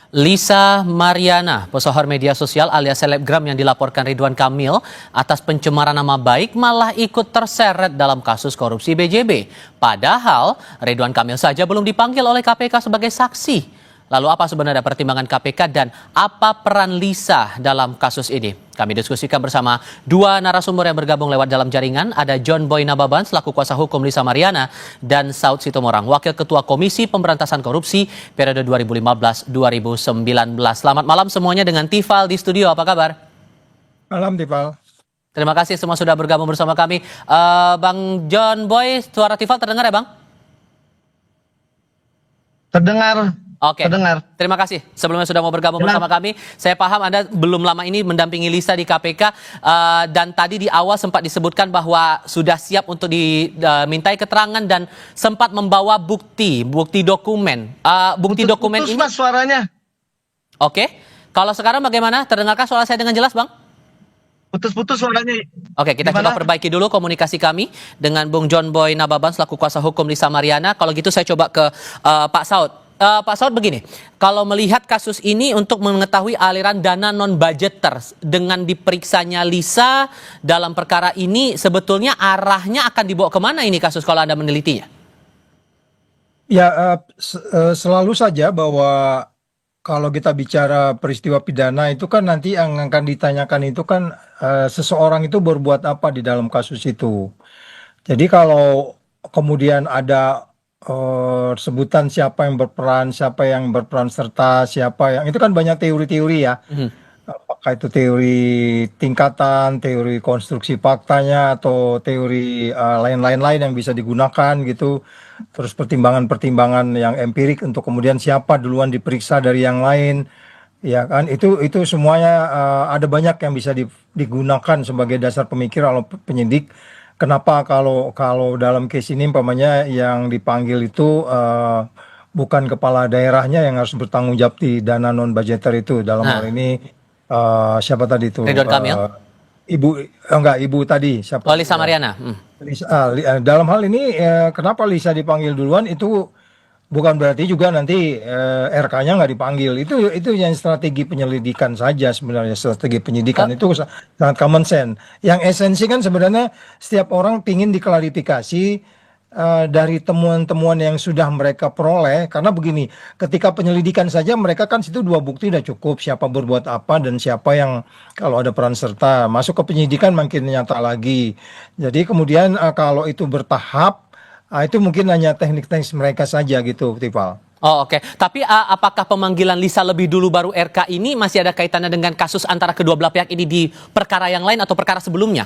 Lisa Mariana, pesohor media sosial alias selebgram yang dilaporkan Ridwan Kamil atas pencemaran nama baik malah ikut terseret dalam kasus korupsi BJB. Padahal Ridwan Kamil saja belum dipanggil oleh KPK sebagai saksi. Lalu apa sebenarnya pertimbangan KPK dan apa peran Lisa dalam kasus ini? Kami diskusikan bersama dua narasumber yang bergabung lewat dalam jaringan. Ada John Boy Nababan selaku kuasa hukum Lisa Mariana dan Saud Sitomorang, Wakil Ketua Komisi Pemberantasan Korupsi periode 2015-2019. Selamat malam semuanya dengan Tifal di studio. Apa kabar? Malam Tifal. Terima kasih semua sudah bergabung bersama kami. Bang John Boy, suara Tifal terdengar ya Bang? Terdengar. Oke, terdengar. Terima kasih. Sebelumnya sudah mau bergabung bersama kami. Saya paham Anda belum lama ini mendampingi Lisa di KPK dan tadi di awal sempat disebutkan bahwa sudah siap untuk dimintai keterangan dan sempat membawa bukti dokumen. Bukti putus, dokumen putus, ini. Mas, suaranya. Oke. Kalau sekarang bagaimana? Terdengarkah suara saya dengan jelas, Bang? Putus-putus suaranya. Oke, kita coba perbaiki dulu komunikasi kami dengan Bung John Boy Nababan selaku kuasa hukum Lisa Mariana. Kalau gitu saya coba ke Pak Saud. Pak Saud begini, kalau melihat kasus ini untuk mengetahui aliran dana non-budgeter dengan diperiksanya Lisa dalam perkara ini, sebetulnya arahnya akan dibawa kemana ini kasus kalau Anda menelitinya? Ya, selalu saja bahwa kalau kita bicara peristiwa pidana itu kan nanti yang akan ditanyakan itu kan seseorang itu berbuat apa di dalam kasus itu. Jadi kalau kemudian ada sebutan siapa yang berperan serta, siapa yang itu kan banyak teori-teori ya. Apakah itu teori tingkatan, teori konstruksi faktanya, atau teori lain-lain yang bisa digunakan gitu. Terus pertimbangan-pertimbangan yang empirik untuk kemudian siapa duluan diperiksa dari yang lain. Ya kan, itu semuanya ada banyak yang bisa digunakan sebagai dasar pemikir oleh penyidik. Kenapa kalau dalam case ini umpamanya yang dipanggil itu bukan kepala daerahnya yang harus bertanggung jawab di dana non budgeter itu dalam hal ini siapa tadi itu? Ridwan Kamil? Ibu tadi siapa? Oh, Lisa Mariana. Dalam hal ini kenapa Lisa dipanggil duluan itu bukan berarti juga nanti RK-nya nggak dipanggil. Itu yang strategi penyelidikan saja sebenarnya, strategi penyidikan itu sangat common sense. Yang esensi kan sebenarnya setiap orang pingin diklarifikasi dari temuan-temuan yang sudah mereka peroleh. Karena begini, ketika penyelidikan saja mereka kan situ dua bukti udah cukup, siapa berbuat apa dan siapa yang kalau ada peran serta. Masuk ke penyidikan makin nyata lagi. Jadi kemudian kalau itu bertahap, itu mungkin hanya teknik-teknik mereka saja gitu, Tifal. Oh, oke. Tapi apakah pemanggilan Lisa lebih dulu baru RK ini masih ada kaitannya dengan kasus antara kedua belah pihak ini di perkara yang lain atau perkara sebelumnya?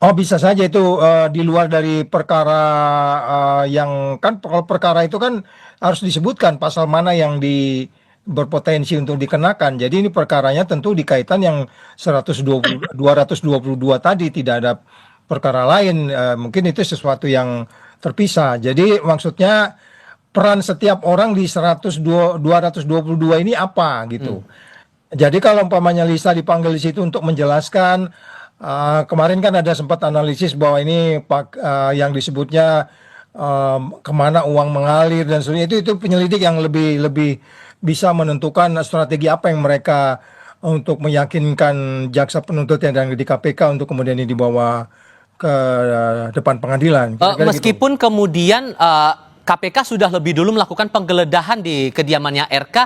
Oh, bisa saja itu di luar dari perkara yang kan kalau perkara itu kan harus disebutkan pasal mana yang berpotensi untuk dikenakan. Jadi ini perkaranya tentu di kaitan yang 222 tadi, tidak ada perkara lain. Mungkin itu sesuatu yang terpisah. Jadi maksudnya peran setiap orang di 222 ini apa gitu. Jadi kalau umpamanya Lisa dipanggil di situ untuk menjelaskan, kemarin kan ada sempat analisis bahwa ini yang disebutnya kemana uang mengalir dan sebagainya, itu penyelidik yang lebih bisa menentukan strategi apa yang mereka untuk meyakinkan jaksa penuntut yang ada di KPK untuk kemudian ini dibawa ke depan pengadilan. Meskipun gitu. Kemudian KPK sudah lebih dulu melakukan penggeledahan di kediamannya RK,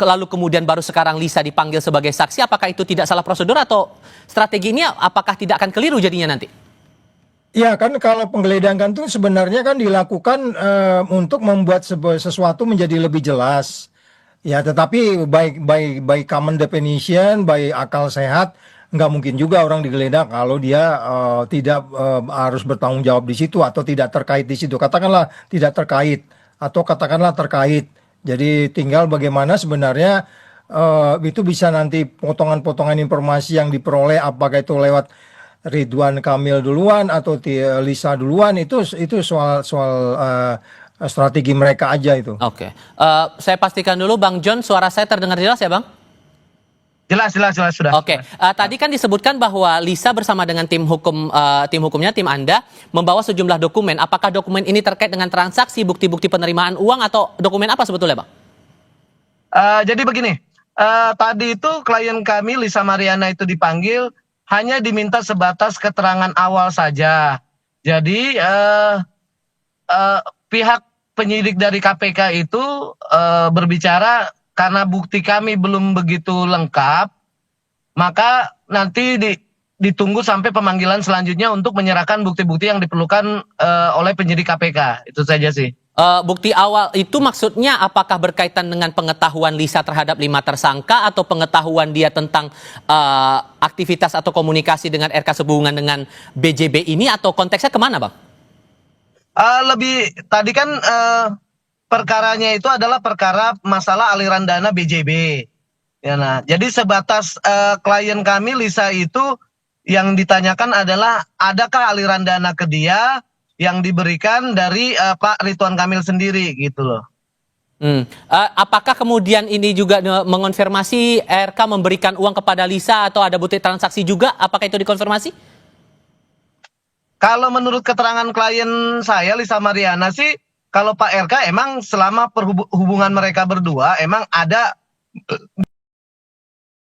lalu kemudian baru sekarang Lisa dipanggil sebagai saksi, apakah itu tidak salah prosedur atau strategi ini apakah tidak akan keliru jadinya nanti? Ya kan, kalau penggeledahan kan itu sebenarnya kan dilakukan untuk membuat sesuatu menjadi lebih jelas. Ya, tetapi by common definition, by akal sehat, nggak mungkin juga orang digeledah kalau dia tidak harus bertanggung jawab di situ atau tidak terkait di situ. Katakanlah tidak terkait atau katakanlah terkait. Jadi tinggal bagaimana sebenarnya itu bisa nanti potongan-potongan informasi yang diperoleh, apakah itu lewat Ridwan Kamil duluan atau Lisa duluan, itu soal strategi mereka aja itu. Oke. Saya pastikan dulu Bang John, suara saya terdengar jelas ya Bang? Jelas sudah. Oke, tadi kan disebutkan bahwa Lisa bersama dengan tim hukumnya, tim Anda, membawa sejumlah dokumen. Apakah dokumen ini terkait dengan transaksi, bukti-bukti penerimaan uang, atau dokumen apa sebetulnya, Bang? Jadi begini, tadi itu klien kami Lisa Mariana itu dipanggil hanya diminta sebatas keterangan awal saja. Jadi pihak penyidik dari KPK itu berbicara karena bukti kami belum begitu lengkap, maka nanti ditunggu sampai pemanggilan selanjutnya untuk menyerahkan bukti-bukti yang diperlukan oleh penyidik KPK. Itu saja sih. Bukti awal itu maksudnya apakah berkaitan dengan pengetahuan Lisa terhadap 5 tersangka atau pengetahuan dia tentang aktivitas atau komunikasi dengan RK sehubungan dengan BJB ini, atau konteksnya kemana, Bang? Tadi kan perkaranya itu adalah perkara masalah aliran dana BJB. Ya, nah, jadi sebatas klien kami Lisa itu yang ditanyakan adalah adakah aliran dana ke dia yang diberikan dari Pak Ridwan Kamil sendiri gitu loh. Apakah kemudian ini juga mengonfirmasi RK memberikan uang kepada Lisa atau ada bukti transaksi juga? Apakah itu dikonfirmasi? Kalau menurut keterangan klien saya Lisa Mariana sih, kalau Pak RK emang selama hubungan mereka berdua emang ada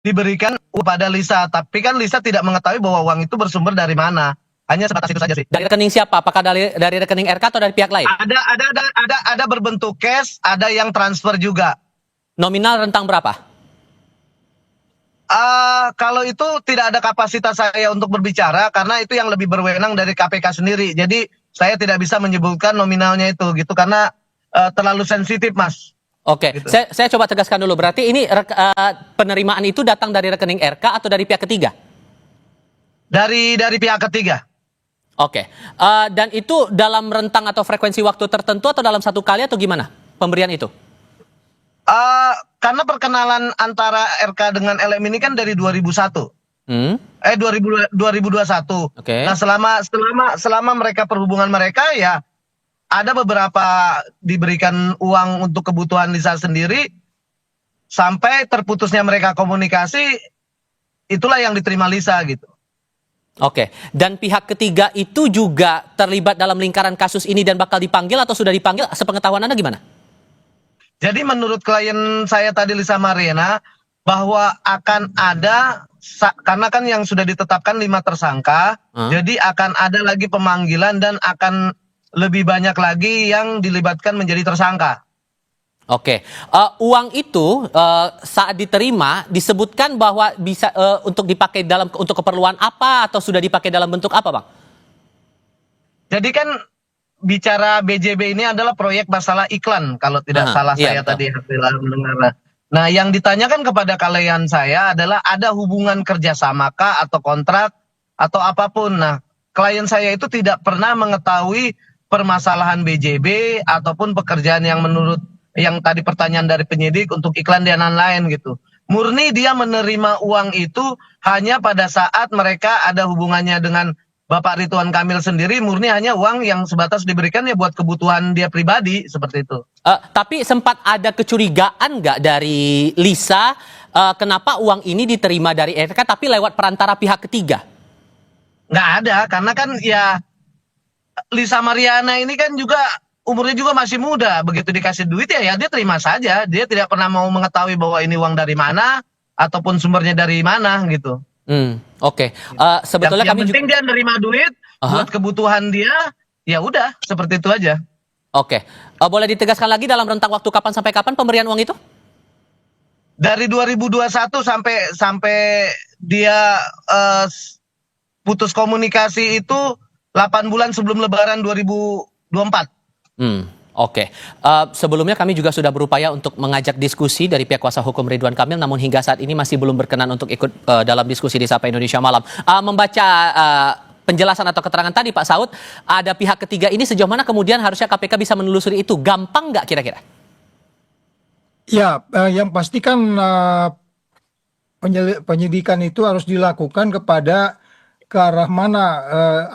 diberikan kepada Lisa, tapi kan Lisa tidak mengetahui bahwa uang itu bersumber dari mana. Hanya sebatas itu saja sih. Dari rekening siapa? Apakah dari rekening RK atau dari pihak lain? Ada berbentuk cash, ada yang transfer juga. Nominal rentang berapa? Kalau itu tidak ada kapasitas saya untuk berbicara karena itu yang lebih berwenang dari KPK sendiri. Jadi saya tidak bisa menyebutkan nominalnya itu gitu karena terlalu sensitif, Mas. Oke, Gitu. saya coba tegaskan dulu. Berarti ini penerimaan itu datang dari rekening RK atau dari pihak ketiga? Dari pihak ketiga. Oke, dan itu dalam rentang atau frekuensi waktu tertentu atau dalam satu kali atau gimana pemberian itu? Karena perkenalan antara RK dengan LM ini kan dari 2001. 2021. Oke. Nah, selama mereka perhubungan mereka ya ada beberapa diberikan uang untuk kebutuhan Lisa sendiri sampai terputusnya mereka komunikasi, itulah yang diterima Lisa gitu. Oke, dan pihak ketiga itu juga terlibat dalam lingkaran kasus ini dan bakal dipanggil atau sudah dipanggil? Sepengetahuan Anda gimana? Jadi menurut klien saya tadi Lisa Mariana bahwa akan ada, karena kan yang sudah ditetapkan 5 tersangka, jadi akan ada lagi pemanggilan dan akan lebih banyak lagi yang dilibatkan menjadi tersangka. Oke, uang itu saat diterima disebutkan bahwa bisa untuk dipakai untuk keperluan apa atau sudah dipakai dalam bentuk apa, Bang? Jadi kan bicara BJB ini adalah proyek masalah iklan kalau tidak salah saya tadi mendengar. Nah, yang ditanyakan kepada klien saya adalah ada hubungan kerjasama kah atau kontrak atau apapun. Nah, klien saya itu tidak pernah mengetahui permasalahan BJB ataupun pekerjaan yang menurut yang tadi pertanyaan dari penyidik untuk iklan dan lain-lain gitu. Murni dia menerima uang itu hanya pada saat mereka ada hubungannya dengan Bapak Ridwan Kamil sendiri, murni hanya uang yang sebatas diberikan ya buat kebutuhan dia pribadi seperti itu. Tapi sempat ada kecurigaan nggak dari Lisa kenapa uang ini diterima dari RK tapi lewat perantara pihak ketiga? Nggak ada, karena kan ya Lisa Mariana ini kan juga umurnya juga masih muda, begitu dikasih duit ya dia terima saja, dia tidak pernah mau mengetahui bahwa ini uang dari mana ataupun sumbernya dari mana gitu. Oke. Sebetulnya yang kami penting dia nerima duit buat kebutuhan dia, ya udah seperti itu aja. Oke. Boleh ditegaskan lagi dalam rentang waktu kapan sampai kapan pemberian uang itu? Dari 2021 sampai dia putus komunikasi itu 8 bulan sebelum Lebaran 2024. Oke. Sebelumnya kami juga sudah berupaya untuk mengajak diskusi dari pihak kuasa hukum Ridwan Kamil, namun hingga saat ini masih belum berkenan untuk ikut dalam diskusi di Sapa Indonesia Malam. Membaca penjelasan atau keterangan tadi Pak Saud, ada pihak ketiga ini sejauh mana kemudian harusnya KPK bisa menelusuri itu? Gampang nggak kira-kira? Ya, yang pasti kan penyidikan itu harus dilakukan kepada ke arah mana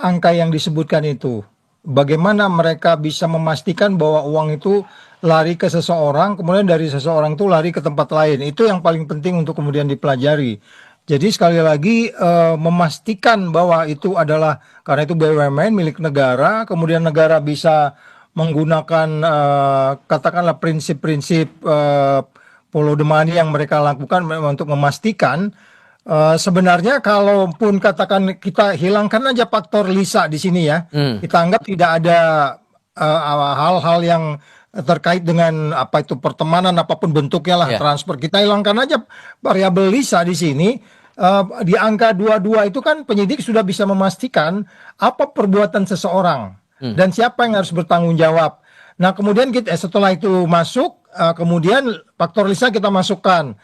angka yang disebutkan itu. Bagaimana mereka bisa memastikan bahwa uang itu lari ke seseorang, kemudian dari seseorang itu lari ke tempat lain. Itu yang paling penting untuk kemudian dipelajari. Jadi sekali lagi memastikan bahwa itu adalah, karena itu BUMN milik negara, kemudian negara bisa menggunakan katakanlah prinsip-prinsip follow the money yang mereka lakukan untuk memastikan. Sebenarnya kalaupun katakan kita hilangkan aja faktor Lisa di sini ya, kita anggap tidak ada hal-hal yang terkait dengan apa itu pertemanan apapun bentuknya lah, transfer, kita hilangkan aja variabel Lisa di sini. Di angka 22 itu kan penyidik sudah bisa memastikan apa perbuatan seseorang dan siapa yang harus bertanggung jawab. Nah kemudian kita setelah itu masuk, kemudian faktor Lisa kita masukkan.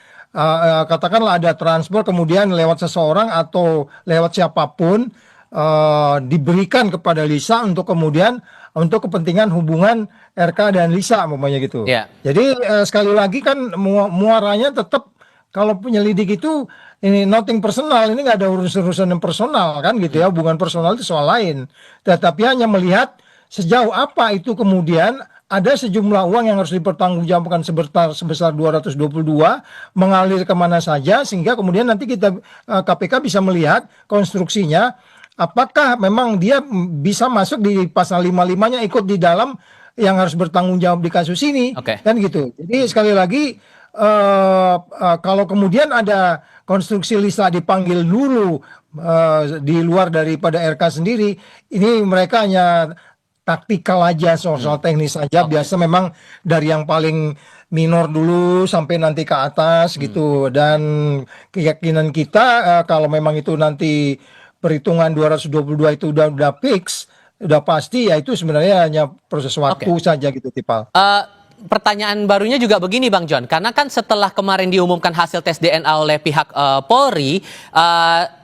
Katakanlah ada transfer kemudian lewat seseorang atau lewat siapapun diberikan kepada Lisa untuk kemudian untuk kepentingan hubungan RK dan Lisa umpamanya gitu. Jadi sekali lagi kan muaranya tetap kalau penyelidik itu ini nothing personal, ini nggak ada urusan yang personal kan gitu ya, hubungan personal itu soal lain. Tetapi hanya melihat sejauh apa itu kemudian ada sejumlah uang yang harus dipertanggungjawabkan sebesar 222 mengalir kemana saja, sehingga kemudian nanti kita KPK bisa melihat konstruksinya apakah memang dia bisa masuk di pasal 55-nya ikut di dalam yang harus bertanggung jawab di kasus ini kan gitu. Jadi sekali lagi kalau kemudian ada konstruksi Lisa dipanggil dulu di luar daripada RK sendiri, ini mereka hanya taktikal aja, soal teknis saja. Biasa memang dari yang paling minor dulu sampai nanti ke atas gitu. Dan keyakinan kita kalau memang itu nanti perhitungan 222 itu udah fix, udah pasti, ya itu sebenarnya hanya proses waktu saja gitu, Tipal. Pertanyaan barunya juga begini Bang John, karena kan setelah kemarin diumumkan hasil tes DNA oleh pihak Polri,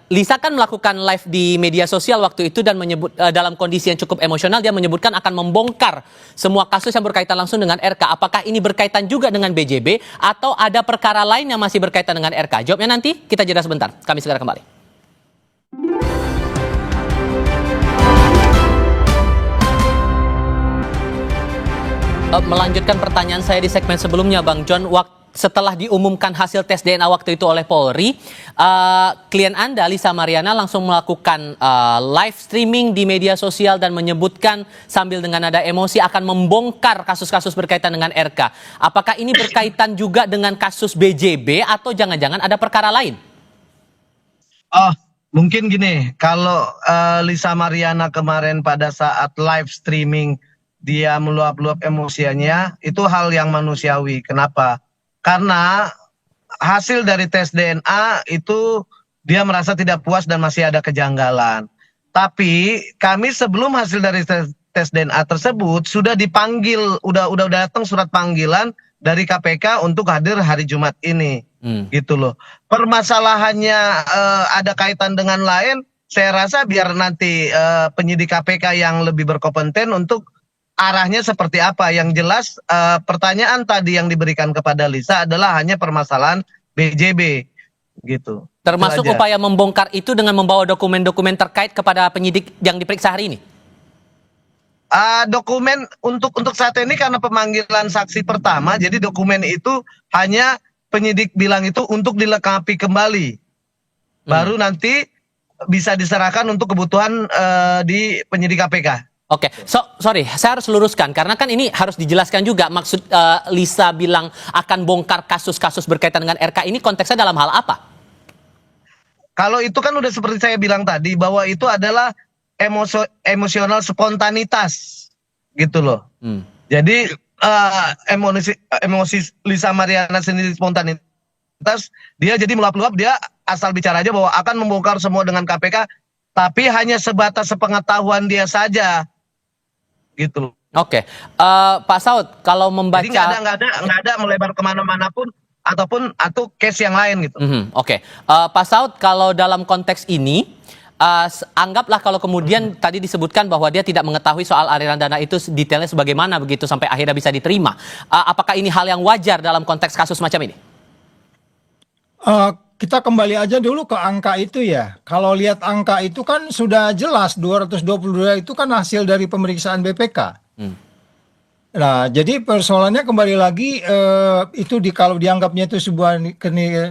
Lisa kan melakukan live di media sosial waktu itu dan menyebut dalam kondisi yang cukup emosional, dia menyebutkan akan membongkar semua kasus yang berkaitan langsung dengan RK. Apakah ini berkaitan juga dengan BJB atau ada perkara lain yang masih berkaitan dengan RK? Jawabnya nanti, kita jeda sebentar. Kami segera kembali. Melanjutkan pertanyaan saya di segmen sebelumnya Bang John, setelah diumumkan hasil tes DNA waktu itu oleh Polri, klien Anda Lisa Mariana langsung melakukan live streaming di media sosial dan menyebutkan sambil dengan nada emosi akan membongkar kasus-kasus berkaitan dengan RK. Apakah ini berkaitan juga dengan kasus BJB atau jangan-jangan ada perkara lain? Oh, mungkin gini, kalau Lisa Mariana kemarin pada saat live streaming dia meluap-luap emosinya, itu hal yang manusiawi. Kenapa? Karena hasil dari tes DNA itu dia merasa tidak puas dan masih ada kejanggalan. Tapi kami sebelum hasil dari tes DNA tersebut sudah dipanggil, udah datang surat panggilan dari KPK untuk hadir hari Jumat ini. Gitu loh. Permasalahannya ada kaitan dengan lain, saya rasa biar nanti penyidik KPK yang lebih berkompeten untuk arahnya seperti apa. Yang jelas pertanyaan tadi yang diberikan kepada Lisa adalah hanya permasalahan BJB gitu. Termasuk upaya membongkar itu dengan membawa dokumen-dokumen terkait kepada penyidik yang diperiksa hari ini? Dokumen untuk saat ini karena pemanggilan saksi pertama, jadi dokumen itu hanya penyidik bilang itu untuk dilengkapi kembali. Baru nanti bisa diserahkan untuk kebutuhan di penyidik KPK. Oke, sorry, saya harus luruskan karena kan ini harus dijelaskan juga maksud Lisa bilang akan bongkar kasus-kasus berkaitan dengan RK ini konteksnya dalam hal apa? Kalau itu kan udah seperti saya bilang tadi bahwa itu adalah emosional spontanitas gitu loh. Jadi emosi Lisa Mariana sendiri spontanitas, dia jadi meluap-luap, dia asal bicara aja bahwa akan membongkar semua dengan KPK, tapi hanya sebatas sepengetahuan dia saja. Gitu. Oke, Pak Saud, kalau membaca, jadi nggak ada melebar kemana-mana pun atau case yang lain gitu. Oke. Pak Saud, kalau dalam konteks ini, anggaplah kalau kemudian tadi disebutkan bahwa dia tidak mengetahui soal aliran dana itu detailnya sebagaimana begitu sampai akhirnya bisa diterima. Apakah ini hal yang wajar dalam konteks kasus macam ini? Kita kembali aja dulu ke angka itu ya. Kalau lihat angka itu kan sudah jelas 222 itu kan hasil dari pemeriksaan BPK. Nah, jadi persoalannya kembali lagi itu kalau dianggapnya itu sebuah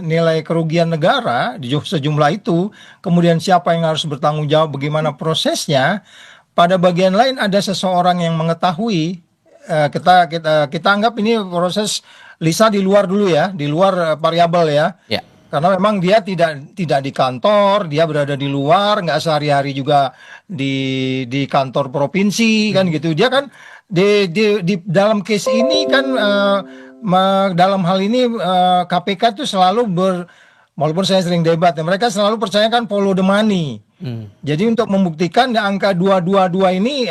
nilai kerugian negara di sejumlah itu, kemudian siapa yang harus bertanggung jawab, bagaimana prosesnya? Pada bagian lain ada seseorang yang mengetahui. Kita anggap ini proses Lisa di luar dulu ya, di luar variabel ya. Ya. Karena memang dia tidak di kantor, dia berada di luar, nggak sehari-hari juga di kantor provinsi kan gitu. Dia kan di dalam case ini kan dalam hal ini KPK itu selalu walaupun saya sering debat ya, mereka selalu percayakan follow the money. Jadi untuk membuktikan angka 222 ini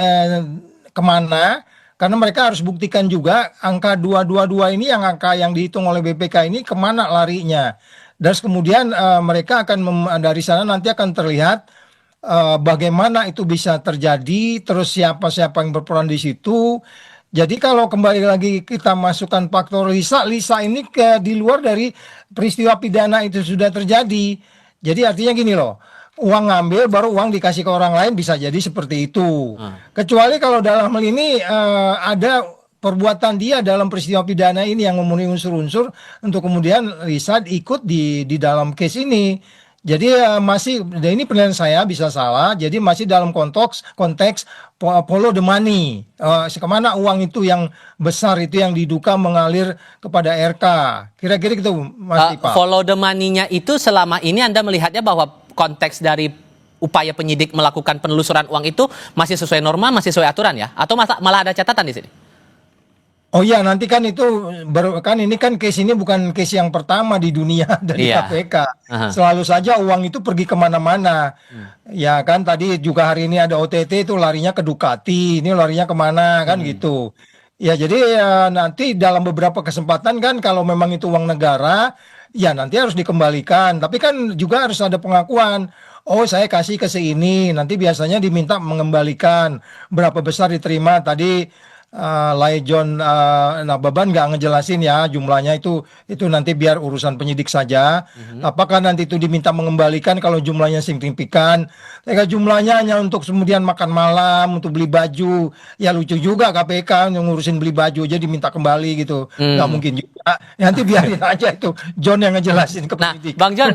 kemana? Karena mereka harus buktikan juga angka 222 ini yang angka yang dihitung oleh BPK ini kemana larinya. Dan kemudian mereka akan dari sana nanti akan terlihat bagaimana itu bisa terjadi, terus siapa-siapa yang berperan di situ. Jadi kalau kembali lagi kita masukkan faktor Lisa ini di luar dari peristiwa pidana itu sudah terjadi. Jadi artinya gini loh, uang ngambil baru uang dikasih ke orang lain bisa jadi seperti itu. Kecuali kalau dalam hal ini ada perbuatan dia dalam peristiwa pidana ini yang memenuhi unsur-unsur untuk kemudian Lisa ikut di dalam case ini. Jadi masih, dan ini penilaian saya bisa salah. Jadi masih dalam konteks follow the money. Kemana uang itu yang besar itu yang diduga mengalir kepada RK. Kira-kira gitu, Mas Ipa. Follow the money-nya itu selama ini Anda melihatnya bahwa konteks dari upaya penyidik melakukan penelusuran uang itu masih sesuai norma, masih sesuai aturan ya? Atau malah ada catatan di sini? Oh iya, nanti kan itu kan ini kan case ini bukan case yang pertama di dunia dari KPK. Selalu saja uang itu pergi kemana-mana. Ya kan tadi juga hari ini ada OTT itu larinya ke Ducati, ini larinya kemana kan gitu. Ya jadi nanti dalam beberapa kesempatan kan kalau memang itu uang negara, ya nanti harus dikembalikan. Tapi kan juga harus ada pengakuan. Oh saya kasih ke ini, nanti biasanya diminta mengembalikan berapa besar diterima tadi. John Nababan nggak ngejelasin ya jumlahnya itu nanti biar urusan penyidik saja. Apakah nanti itu diminta mengembalikan kalau jumlahnya signifikan? Jika jumlahnya hanya untuk kemudian makan malam, untuk beli baju, ya lucu juga KPK yang ngurusin beli baju aja diminta kembali gitu. Nggak mungkin juga. Nanti biarin aja itu John yang ngejelasin ke penyidik. Bang John,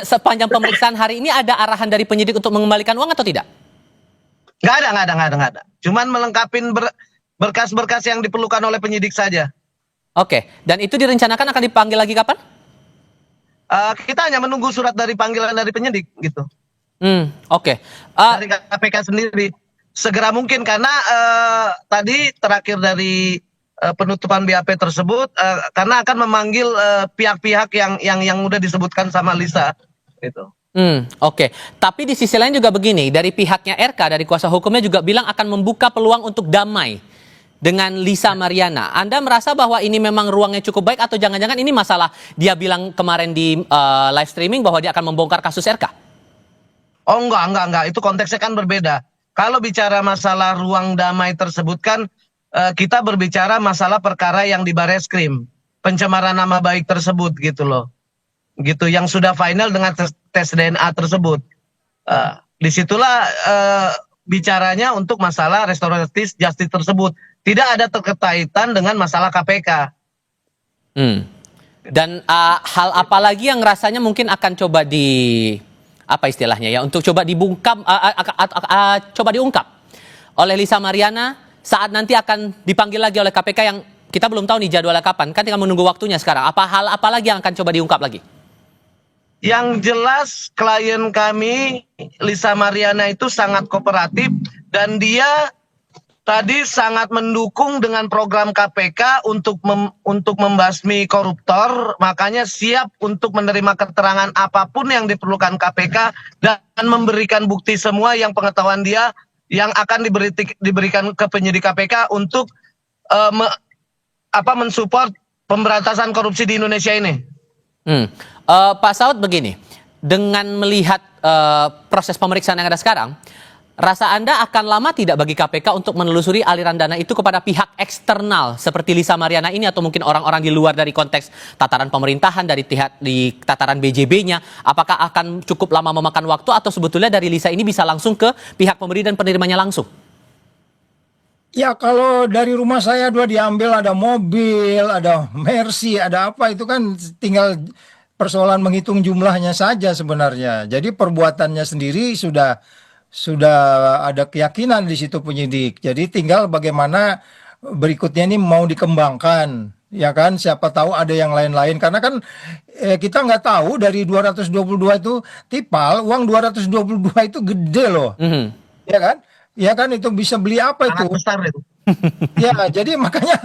sepanjang pemeriksaan hari ini ada arahan dari penyidik untuk mengembalikan uang atau tidak? Nggak ada. Cuman melengkapin berkas-berkas yang diperlukan oleh penyidik saja. Oke, dan itu direncanakan akan dipanggil lagi kapan? Kita hanya menunggu surat dari panggilan dari penyidik gitu. Oke. Dari KPK sendiri segera mungkin karena tadi terakhir dari penutupan BAP tersebut karena akan memanggil pihak-pihak yang udah disebutkan sama Lisa gitu. Oke. Tapi di sisi lain juga begini, dari pihaknya RK, dari kuasa hukumnya juga bilang akan membuka peluang untuk damai dengan Lisa Mariana. Anda merasa bahwa ini memang ruangnya cukup baik atau jangan-jangan ini masalah dia bilang kemarin di live streaming bahwa dia akan membongkar kasus RK? Oh enggak. Itu konteksnya kan berbeda. Kalau bicara masalah ruang damai tersebut kan kita berbicara masalah perkara yang di Bareskrim. Pencemaran nama baik tersebut gitu loh. Gitu yang sudah final dengan tes DNA tersebut. Disitulah bicaranya untuk masalah restoratif justice tersebut. Tidak ada terkaitan dengan masalah KPK. Dan hal apa lagi yang rasanya mungkin akan coba apa istilahnya ya, untuk coba dibungkam, coba diungkap oleh Lisa Mariana saat nanti akan dipanggil lagi oleh KPK yang kita belum tahu nih jadwalnya kapan, kan tinggal menunggu waktunya sekarang. Hal apa lagi yang akan coba diungkap lagi? Yang jelas klien kami Lisa Mariana itu sangat kooperatif dan dia tadi sangat mendukung dengan program KPK untuk membasmi koruptor, makanya siap untuk menerima keterangan apapun yang diperlukan KPK dan memberikan bukti semua yang pengetahuan dia yang akan diberikan ke penyidik KPK untuk mensupport pemberantasan korupsi di Indonesia ini. Pak Saud begini, dengan melihat proses pemeriksaan yang ada sekarang, rasa Anda akan lama tidak bagi KPK untuk menelusuri aliran dana itu kepada pihak eksternal seperti Lisa Mariana ini atau mungkin orang-orang di luar dari konteks tataran pemerintahan, di tataran BJB-nya? Apakah akan cukup lama memakan waktu atau sebetulnya dari Lisa ini bisa langsung ke pihak pemberi dan penerimanya langsung? Ya kalau dari rumah saya dua diambil, ada mobil, ada Mercy, ada apa, itu kan tinggal persoalan menghitung jumlahnya saja sebenarnya. Jadi perbuatannya sendiri sudah ada keyakinan di situ penyidik. Jadi tinggal bagaimana berikutnya ini mau dikembangkan. Ya kan, siapa tahu ada yang lain-lain. Karena kan kita nggak tahu dari 222 itu tipal, uang 222 itu gede loh. Mhm. Ya kan? Ya kan, itu bisa beli apa itu? Sangat besar itu. Ya, jadi makanya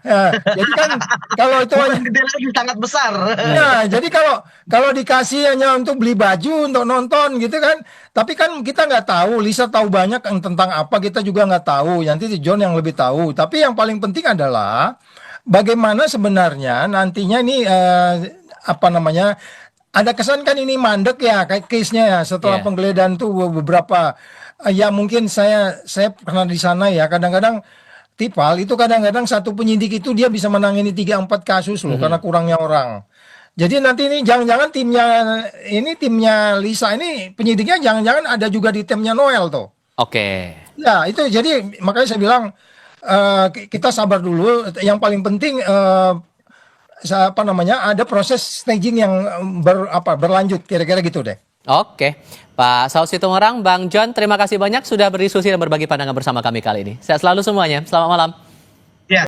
ya, jadi kan kalau itu Bukan gede lagi, sangat besar. ya, jadi kalau kalau dikasih hanya untuk beli baju, untuk nonton gitu kan. Tapi kan kita nggak tahu, Lisa tahu banyak tentang apa, kita juga nggak tahu. Nanti si John yang lebih tahu. Tapi yang paling penting adalah bagaimana sebenarnya nantinya ini apa namanya? Ada kesan kan ini mandek ya kayak case-nya ya, setelah Iya. penggeledahan tuh beberapa ya mungkin saya pernah di sana ya, kadang-kadang Tipal itu kadang-kadang satu penyidik itu dia bisa menangani 3-4 kasus loh karena Mhm. kurangnya orang. Jadi nanti ini jangan-jangan timnya Lisa ini penyidiknya jangan-jangan ada juga di timnya Noel tuh. Oke. Ya itu jadi makanya saya bilang kita sabar dulu. Yang paling penting apa namanya ada proses staging yang berlanjut kira-kira gitu deh. Oke, Pak Saud Situmorang, Bang John, terima kasih banyak sudah berdiskusi dan berbagi pandangan bersama kami kali ini. Sehat selalu semuanya. Selamat malam.